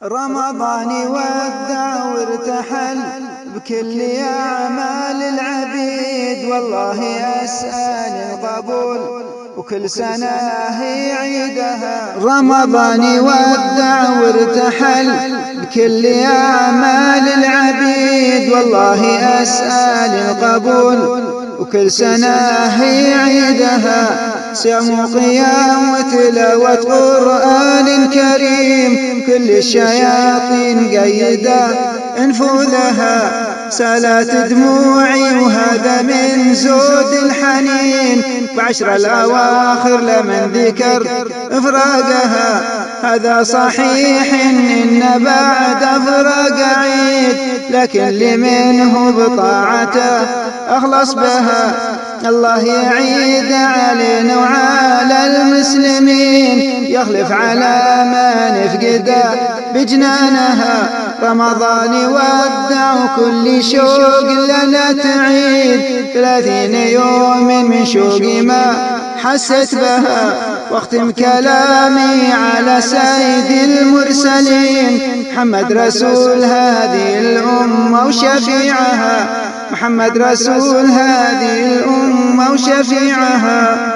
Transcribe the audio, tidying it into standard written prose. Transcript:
رمضان ودع وارتحل بكل أعمال العبيد، والله أسأل القبول وكل سنة هي عيدها. رمضان ودع وارتحل بكل أعمال العبيد، والله أسأل القبول وكل سنة هي عيدها. صيام وقيام وتلاوة قرآن كريم، كل الشياطين قيدة انفوذها. سالت دموعي وهذا من زود الحنين، بعشر الأواخر لمن ذكر إفراقها. هذا صحيح إن بعد إفراق عيد، لكن لمنه بطاعته أخلص بها. الله يعيد علينا وعلى المسلمين، يخلف على ما نفقده بجنانها. رمضان ودع وكل شوق لنا تعيد، 30 يوم من شوق ما حست بها. واختم كلامي على سيد المرسلين، محمد رسول هذه الأمة وشفيعها. محمد رسول هذه الأمة وشفيعها.